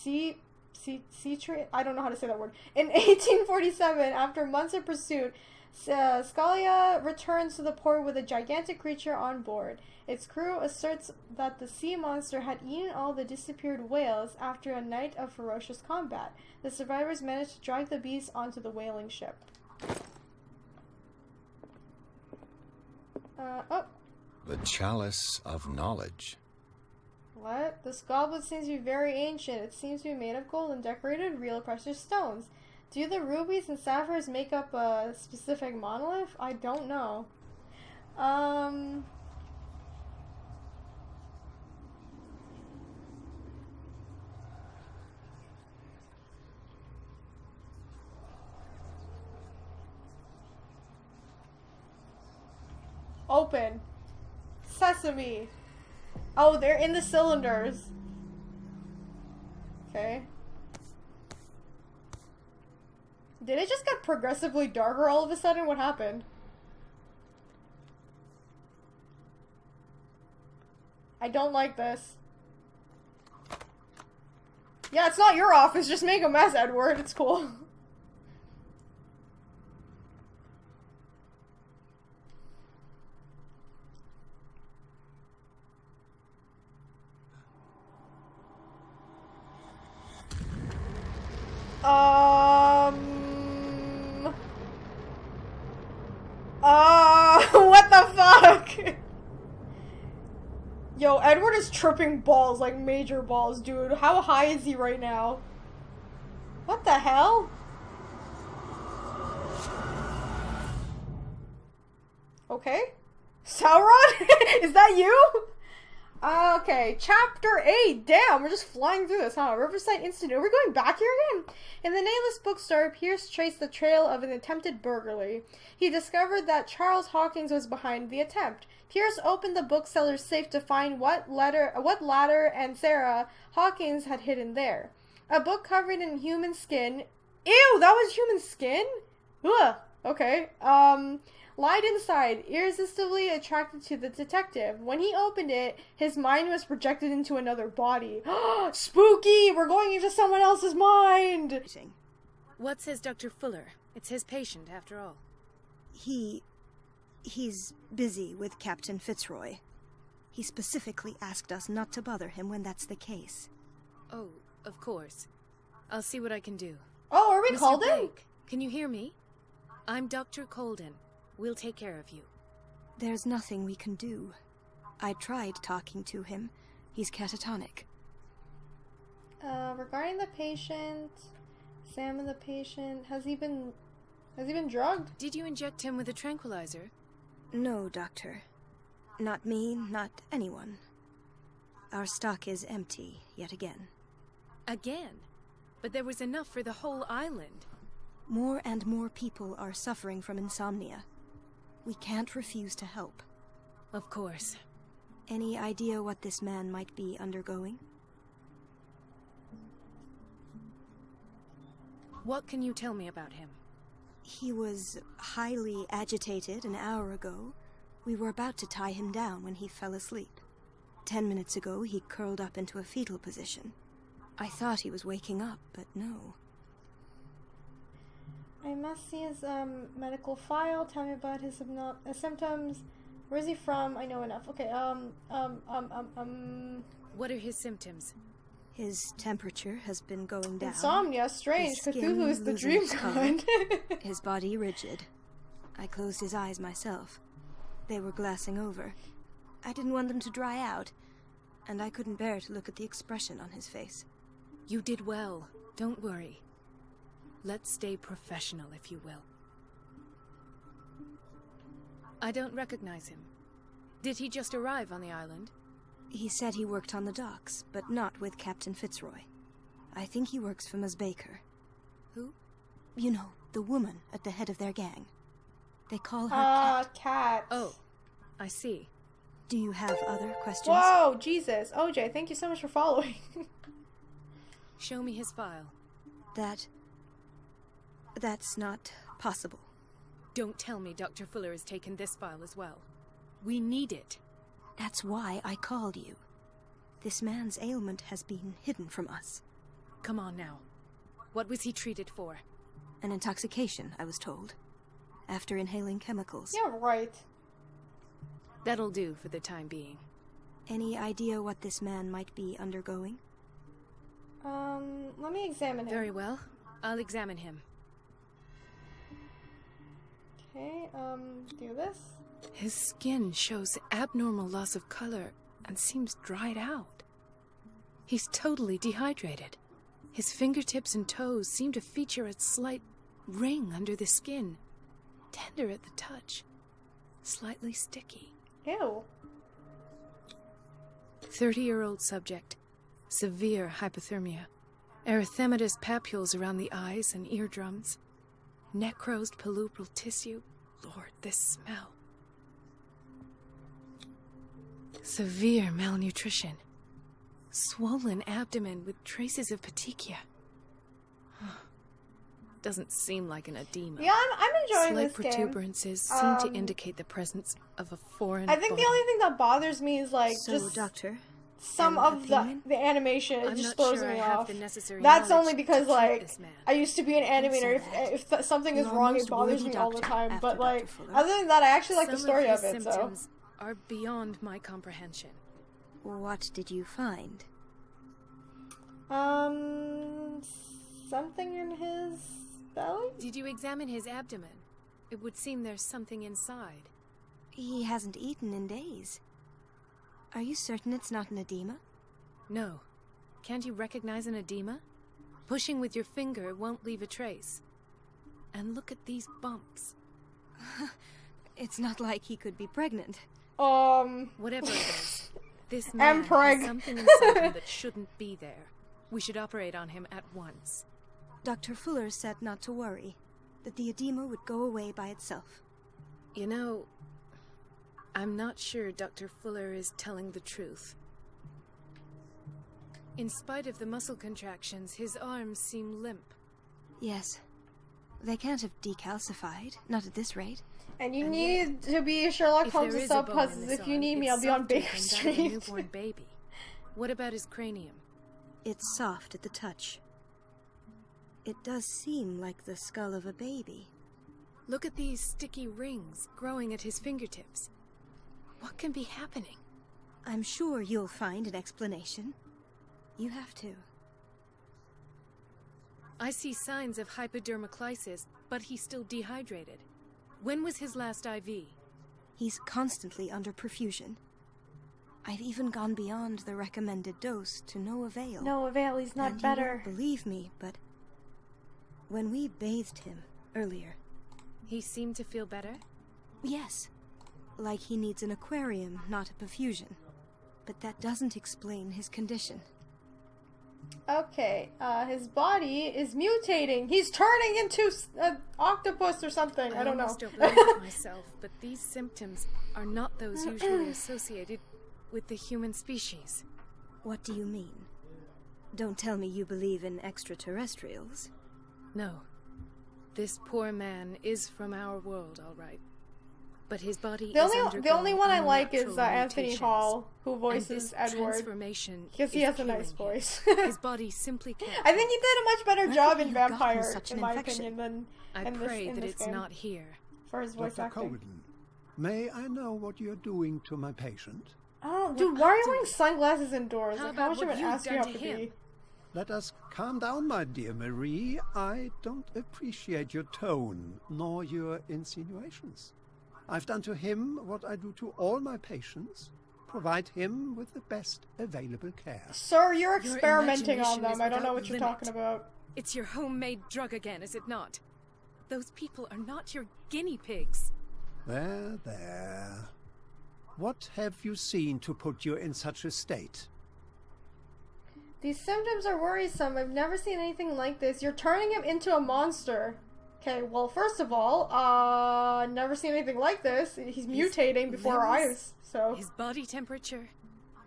I don't know how to say that word. In 1847, after months of pursuit, Scalia returns to the port with a gigantic creature on board. Its crew asserts that the sea monster had eaten all the disappeared whales after a night of ferocious combat. The survivors managed to drag the beast onto the whaling ship. Oh. The Chalice of Knowledge. What? This goblet seems to be very ancient. It seems to be made of gold and decorated with real precious stones. Do the rubies and sapphires make up a specific monolith? I don't know. Open. Sesame. Oh, they're in the cylinders. Okay. Did it just get progressively darker all of a sudden? What happened? I don't like this. Yeah, it's not your office. Just make a mess, Edward. It's cool. What the fuck? Yo, Edward is tripping balls, like major balls, dude. How high is he right now? What the hell? Okay. Sauron? Is that you? Okay, chapter 8. Damn, we're just flying through this, huh? Riverside Institute. Are we going back here again? In the nameless bookstore, Pierce traced the trail of an attempted burglary. He discovered that Charles Hawkins was behind the attempt. Pierce opened the bookseller's safe to find what ladder and Sarah Hawkins had hidden there. A book covered in human skin Ew, that was human skin? Ugh. Okay. Lied inside, irresistibly attracted to the detective. When he opened it, his mind was projected into another body. Spooky! We're going into someone else's mind! What says Dr. Fuller? It's his patient, after all. He's busy with Captain Fitzroy. He specifically asked us not to bother him when that's the case. Oh, of course. I'll see what I can do. Oh, are we Mr. Colden? Blake, can you hear me? I'm Dr. Colden. We'll take care of you. There's nothing we can do. I tried talking to him. He's catatonic. Regarding the patient, examine the patient. Has he been drugged? Did you inject him with a tranquilizer? No, Doctor. Not me, not anyone. Our stock is empty, yet again. Again? But there was enough for the whole island. More and more people are suffering from insomnia. We can't refuse to help. Of course. Any idea what this man might be undergoing? What can you tell me about him? He was highly agitated an hour ago. We were about to tie him down when he fell asleep. 10 minutes ago, he curled up into a fetal position. I thought he was waking up, but no. I must see his medical file. Tell me about his symptoms. Where is he from? I know enough. Okay. What are his symptoms? His temperature has been going down. Insomnia, strange. Cthulhu is the dream god. His body rigid. I closed his eyes myself. They were glassing over. I didn't want them to dry out, and I couldn't bear to look at the expression on his face. You did well. Don't worry. Let's stay professional, if you will. I don't recognize him. Did he just arrive on the island? He said he worked on the docks, but not with Captain Fitzroy. I think he works for Ms. Baker. Who? You know, the woman at the head of their gang. They call her Cat. Oh, I see. Do you have other questions? Whoa, Jesus. OJ, thank you so much for following. Show me his file. That's not possible. Don't tell me Dr. Fuller has taken this file as well. We need it. That's why I called you. This man's ailment has been hidden from us. Come on now. What was he treated for? An intoxication, I was told. After inhaling chemicals. Yeah, right. That'll do for the time being. Any idea what this man might be undergoing? Let me examine him. Very well. I'll examine him. Okay, do this. His skin shows abnormal loss of color and seems dried out. He's totally dehydrated. His fingertips and toes seem to feature a slight ring under the skin. Tender at the touch. Slightly sticky. Ew. 30-year-old subject. Severe hypothermia. Erythematous papules around the eyes and eardrums. Necrosed palpebral tissue. Lord, this smell. Severe malnutrition. Swollen abdomen with traces of petechia. Doesn't seem like an edema. Yeah, I'm enjoying Slight this game. protuberances seem to indicate the presence of a foreign I think body. the only thing that bothers me is like So, just Doctor, some of the animation. It I'm just not throws sure me I have off. the necessary That's knowledge only because to treat like this man. I used to be an animator. that. If something is You're wrong, most it bothers worthy me all the doctor time. after But like Dr. Fuller. other than that, I actually like the Some story of of his it. So symptoms are beyond my comprehension. what did you find? something in his belly. Did you examine his abdomen? It would seem there's something inside. He hasn't eaten in days. Are you certain it's not an edema? No. Can't you recognize an edema? Pushing with your finger won't leave a trace. And look at these bumps. It's not like he could be pregnant. Whatever it is, this man Empreg. has something inside him that shouldn't be there. We should operate on him at once. Dr. Fuller said not to worry, that the edema would go away by itself. You know, I'm not sure Dr. Fuller is telling the truth. In spite of the muscle contractions, his arms seem limp. Yes. They can't have decalcified, not at this rate. And you need to be Sherlock Holmes to solve puzzles. If you need me, I'll be on Baker A Street. newborn baby. What about his cranium? It's soft at the touch. It does seem like the skull of a baby. Look at these sticky rings growing at his fingertips. What can be happening? I'm sure you'll find an explanation. You have to. I see signs of hypodermoclysis, but he's still dehydrated. When was his last IV? He's constantly under perfusion. I've even gone beyond the recommended dose to no avail. No avail, he's not better. You won't believe me, but when we bathed him earlier... He seemed to feel better? Yes. Like he needs an aquarium, not a perfusion. But that doesn't explain his condition. Okay, his body is mutating. He's turning into an octopus or something. I don't know. almost don't believe myself, but these symptoms are not those usually associated with the human species. What do you mean? Don't tell me you believe in extraterrestrials. No. This poor man is from our world, all right. But his body the only one I like is unnatural Anthony mutations. Hall, who voices And this Edward. Transformation Because he is has a nice killing him. voice. His body simply can't. I think he did a much better Where job could in he have gotten Vampire, such an in my infection? opinion, than I in pray this that game. it's not here. For his voice Dr. acting. Colden, may I know what you're doing to my patient? Oh, dude, why are you wearing sunglasses indoors? How Like, how about much of what an you've ass do you done have to to him? be? Let us calm down, my dear Marie. I don't appreciate your tone, nor your insinuations. I've done to him what I do to all my patients. Provide him with the best available care. Sir, you're experimenting on imagination them. is I don't know without what you're limit. talking about. It's your homemade drug again, is it not? Those people are not your guinea pigs. There, there. What have you seen to put you in such a state? These symptoms are worrisome. I've never seen anything like this. You're turning him into a monster. Okay, well, first of all, never seen anything like this. He's mutating before our eyes, so... His body temperature.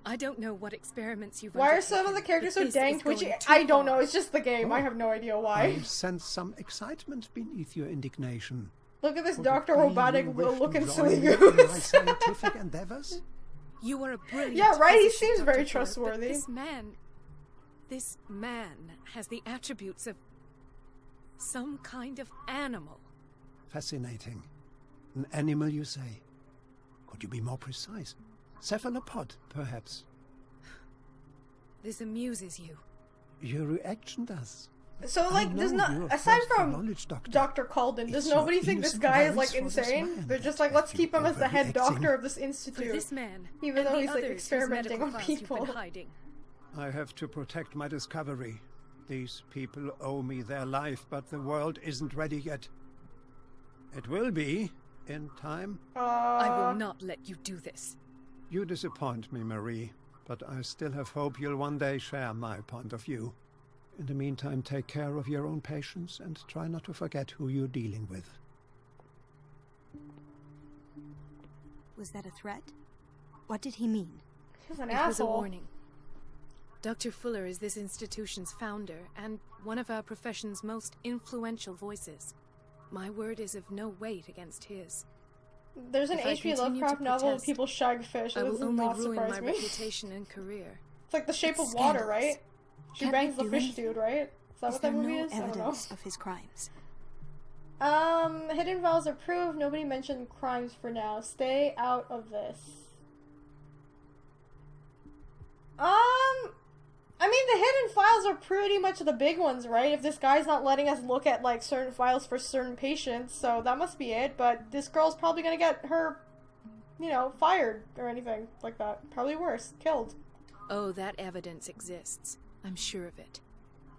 I don't know what experiments you've Why are some of undertaken, the characters but so this dang is going twitchy? too I don't far. know, it's just the game. I have no idea why. I sense some excitement beneath your indignation. Look at this For Dr. the Robotic you wish to looking join silly me in my goose. scientific endeavors? You are a brilliant Yeah, right? He physician, seems very Dr. Fuller, but trustworthy. This man has the attributes of some kind of animal. Fascinating. An animal, you say? Could you be more precise? Cephalopod, perhaps? This amuses you. Your reaction does. So, like, I there's know not... you're a Aside thirst for from knowledge, Doctor. Dr. Calden, does It's your nobody think this innocent guy is, like, violence for this insane? man They're that just like, left let's you keep him as the head overreacting. doctor of this For institute. this man, Even and though the he's, like, others whose experimenting medical on class you've been people. hiding. I have to protect my discovery. These people owe me their life, but the world isn't ready yet. It will be, in time. I will not let you do this. You disappoint me, Marie, but I still have hope you'll one day share my point of view. In the meantime, take care of your own patients and try not to forget who you're dealing with. Was that a threat? What did he mean? He's an It was a asshole. warning. Dr. Fuller is this institution's founder and one of our profession's most influential voices. My word is of no weight against his. There's an If I H.P. continue to Lovecraft novel where protest, people shag fish. I It will does only not ruin surprise my me. reputation and career. It's like The Shape It's of Water, scandalous. right? She Can't bangs we the do fish anything? dude, right? Is that Is what there that movie no is? I don't know. evidence of his crimes? Hidden files are proved. Nobody mentioned crimes for now. Stay out of this. I mean, the hidden files are pretty much the big ones, right? If this guy's not letting us look at, like, certain files for certain patients, so that must be it. But this girl's probably gonna get her, you know, fired or anything like that. Probably worse. Killed. Oh, that evidence exists. I'm sure of it.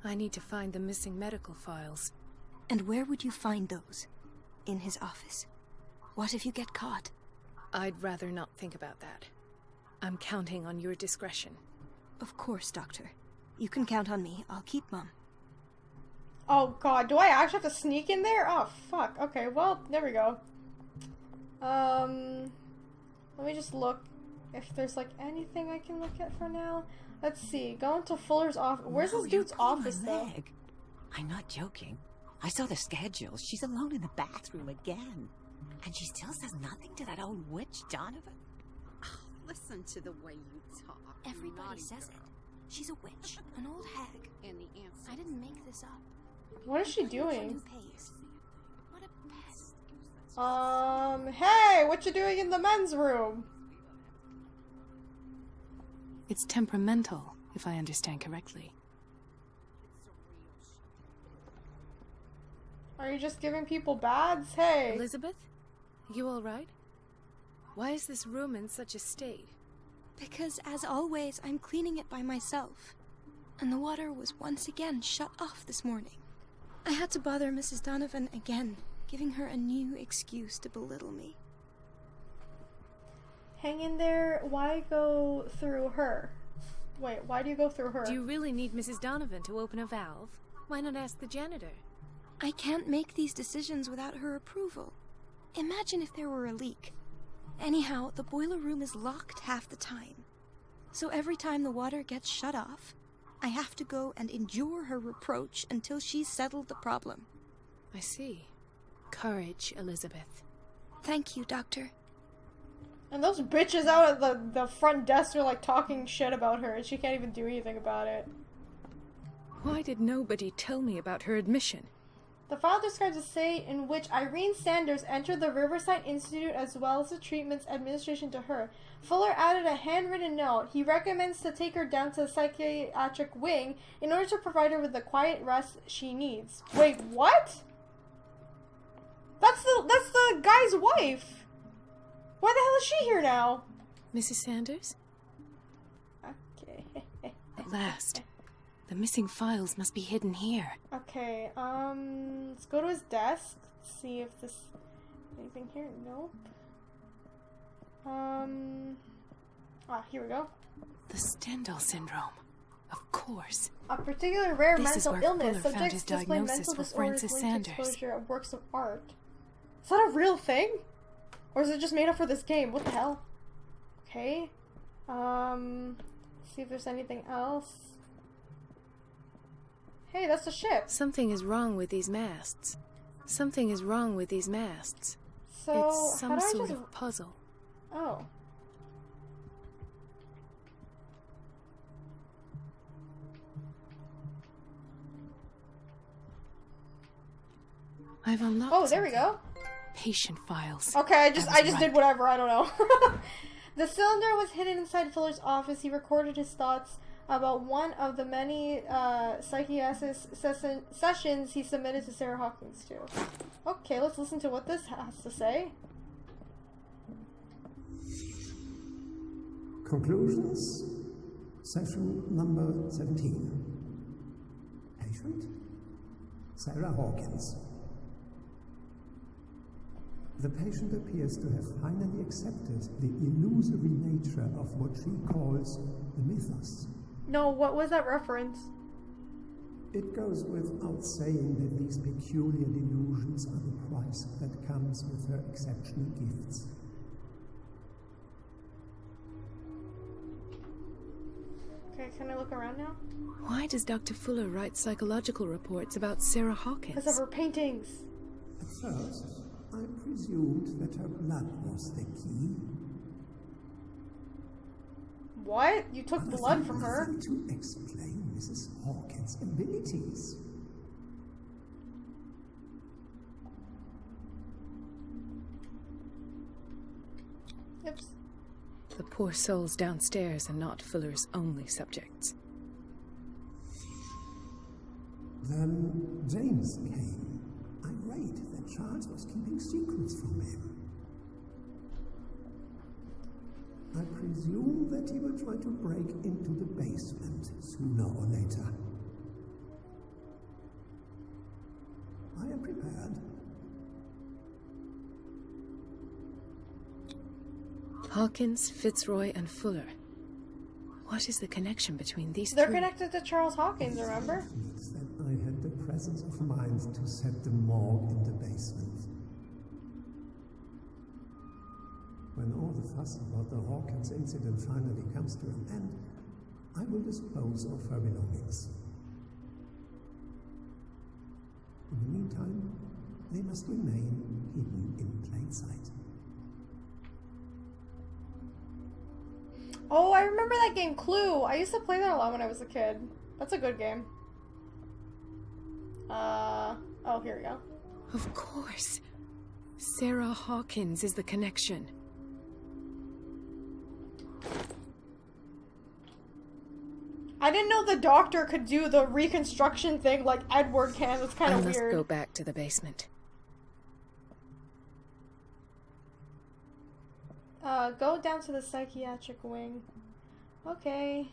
I need to find the missing medical files. And where would you find those? In his office. What if you get caught? I'd rather not think about that. I'm counting on your discretion. Of course, Doctor. You can count on me. I'll keep mum. Oh god, do I actually have to sneak in there? Oh fuck. Okay, well, there we go. Let me just look if there's like anything I can look at for now. Let's see. Go into Fuller's office. Where's No, this you're dude's pulling office my though? leg. I'm not joking. I saw the schedule. She's alone in the bathroom again. And she still says nothing to that old witch, Donovan. Oh, listen to the way you talk. Everybody says it. She's a witch, an old hag. And the answer. I didn't make this up. What is she doing? What a pest. Hey, what you doing in the men's room? It's temperamental, if I understand correctly. Are you just giving people bads? Hey. Elizabeth? You alright? Why is this room in such a state? Because, as always, I'm cleaning it by myself. And the water was once again shut off this morning. I had to bother Mrs. Donovan again, giving her a new excuse to belittle me. Hang in there. Why go through her? Wait, why do you go through her? Do you really need Mrs. Donovan to open a valve? Why not ask the janitor? I can't make these decisions without her approval. Imagine if there were a leak. Anyhow, the boiler room is locked half the time. So every time the water gets shut off, I have to go and endure her reproach until she's settled the problem. I see. Courage, Elizabeth. Thank you, Doctor. And those bitches out at the front desk are like talking shit about her and she can't even do anything about it. Why did nobody tell me about her admission? The file describes a state in which Irene Sanders entered the Riverside Institute as well as the treatment's administration to her. Fuller added a handwritten note. He recommends to take her down to the psychiatric wing in order to provide her with the quiet rest she needs. Wait, what? That's the guy's wife. Why the hell is she here now? Mrs. Sanders? Okay. At last. The missing files must be hidden here. Okay, let's go to his desk. Let's see if there's anything here. Nope. Here we go. The Stendhal syndrome. Of course. A particular rare This mental is where illness. Fuller found his Subjects display diagnosis mental for disorders Francis linked to Sanders. exposure of works of art. Is that a real thing? Or is it just made up for this game? What the hell? Okay. See if there's anything else. Hey, that's a ship. Something is wrong with these masts. Something is wrong with these masts. So, it's some sort of puzzle. Oh. I've unlocked. Oh, there we go. Patient files. Okay, I just did whatever. I don't know. The cylinder was hidden inside Fuller's office. He recorded his thoughts about one of the many psychiatric sessions he submitted to Sarah Hawkins to. Okay, let's listen to what this has to say. Conclusions. Session number 17. Patient? Sarah Hawkins. The patient appears to have finally accepted the illusory nature of what she calls the mythos. No, what was that reference? It goes without saying that these peculiar delusions are the price that comes with her exceptional gifts. Okay, can I look around now? Why does Dr. Fuller write psychological reports about Sarah Hawkins? Because of her paintings. At first, I presumed that her blood was the key. What? You took blood from her? To explain Mrs. Hawkins' abilities. Oops. The poor souls downstairs are not Fuller's only subjects. Then James came, irate that Charles was keeping secrets from him. I presume that he will try to break into the basement sooner or later. I am prepared. Hawkins, Fitzroy, and Fuller. What is the connection between these They're three? connected to Charles Hawkins, remember? Means that I had the presence of mind to set the morgue in the basement. When all the fuss about the Hawkins incident finally comes to an end, I will dispose of her belongings. In the meantime, they must remain hidden in plain sight. Oh, I remember that game, Clue. I used to play that a lot when I was a kid. That's a good game. Oh, here we go. Of course. Sarah Hawkins is the connection. I didn't know the doctor could do the reconstruction thing like Edward can. That's kind of weird. I must go back to the basement. Go down to the psychiatric wing. Okay.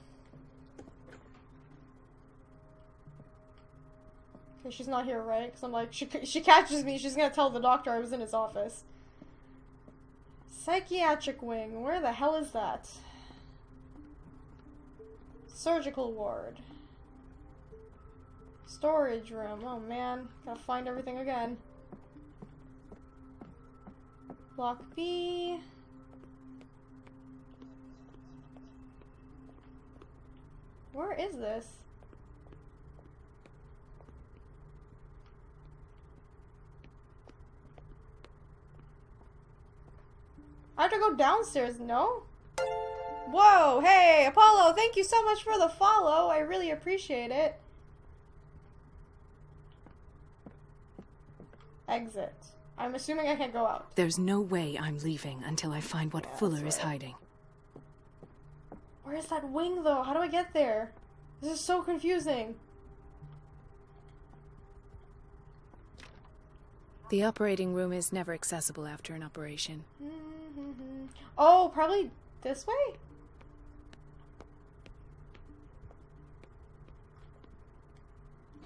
Okay, she's not here, right? Because I'm like, she catches me, she's gonna tell the doctor I was in his office. Psychiatric wing, where the hell is that? Surgical ward. Storage room, oh man, gotta find everything again. Block B. Where is this? I have to go downstairs, no? Whoa, hey, Apollo, thank you so much for the follow. I really appreciate it. Exit. I'm assuming I can't go out. There's no way I'm leaving until I find what Fuller is hiding. Where is that wing, though? How do I get there? This is so confusing. The operating room is never accessible after an operation. Oh, probably this way?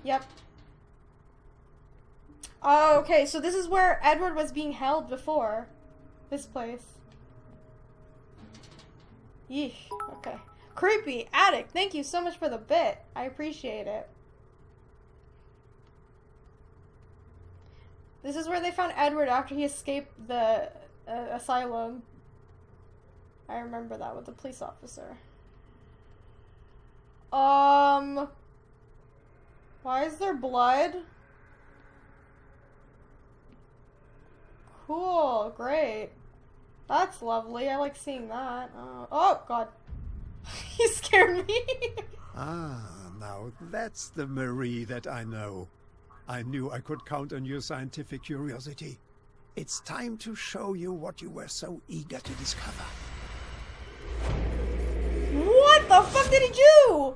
Yep. Oh, okay, so this is where Edward was being held before. This place. Yeesh. Okay. Creepy. Attic, thank you so much for the bit. I appreciate it. This is where they found Edward after he escaped the asylum. I remember that with the police officer. Why is there blood? Cool, great. That's lovely. I like seeing that. Oh, God. He scared me. Now that's the Marie that I know. I knew I could count on your scientific curiosity. It's time to show you what you were so eager to discover. What the fuck did he do?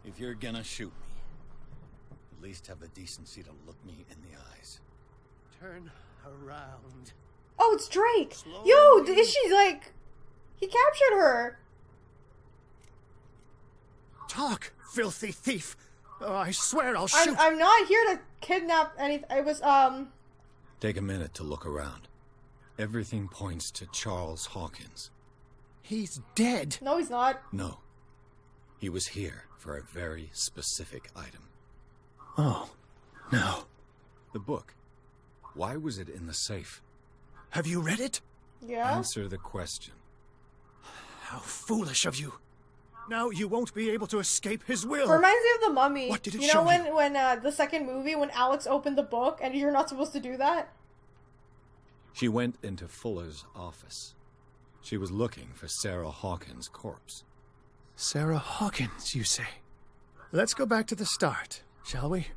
If you're gonna shoot me, at least have the decency to look me in the eyes. Turn around. Oh, it's Drake. Slowly. Yo, is she like... He captured her. Talk, filthy thief. Oh, I swear I'll shoot. I'm not here to kidnap anything. I was, Take a minute to look around. Everything points to Charles Hawkins. He's dead. No, he's not. No. He was here for a very specific item. Oh, no. The book. Why was it in the safe? Have you read it? Yeah. Answer the question. How foolish of you. Now you won't be able to escape his will. It reminds me of The Mummy. What did it you show know you? when the second movie, when Alex opened the book and you're not supposed to do that? She went into Fuller's office. She was looking for Sarah Hawkins' corpse. Sarah Hawkins, you say? Let's go back to the start, shall we?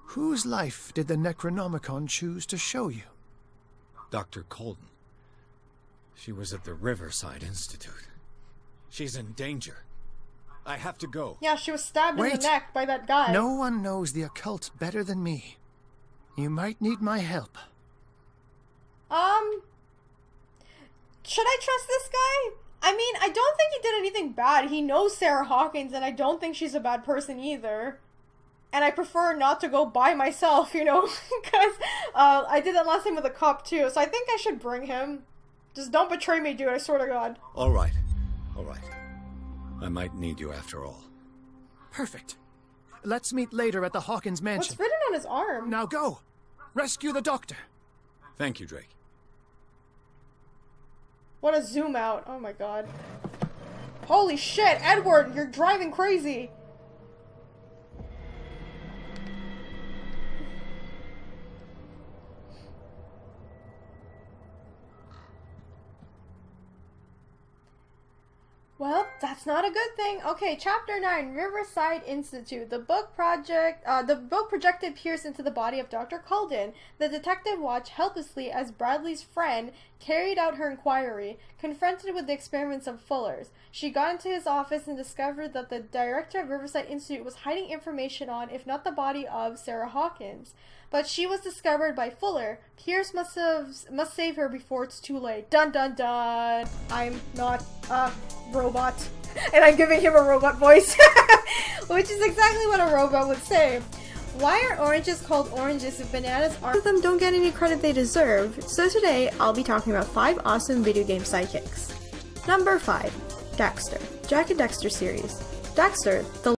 Whose life did the Necronomicon choose to show you? Dr. Colden. She was at the Riverside Institute. She's in danger. I have to go. Yeah, she was stabbed in the neck by that guy. No one knows the occult better than me. You might need my help. Should I trust this guy? I mean, I don't think he did anything bad. He knows Sarah Hawkins, and I don't think she's a bad person either. And I prefer not to go by myself, you know, because I did that last time with a cop too, so I think I should bring him. Just don't betray me, dude, I swear to God. All right. All right. I might need you after all. Perfect. Let's meet later at the Hawkins mansion. What's written on his arm? Now go. Rescue the doctor. Thank you, Drake. What a zoom out. Oh my God. Holy shit, Edward, you're driving crazy. Well, that's not a good thing. Okay, Chapter 9, Riverside Institute. The book projected Pierce into the body of Dr. Cullen. The detective watched helplessly as Bradley's friend carried out her inquiry, confronted with the experiments of Fuller's. She got into his office and discovered that the director of Riverside Institute was hiding information on, if not the body of, Sarah Hawkins. But she was discovered by Fuller. Pierce must save her before it's too late. Dun dun dun! I'm not a robot. And I'm giving him a robot voice. Which is exactly what a robot would say. Why are oranges called oranges if bananas aren't? Some of them don't get any credit they deserve. So today, I'll be talking about 5 awesome video game sidekicks. Number 5. Dexter. Jack and Dexter series. Dexter, the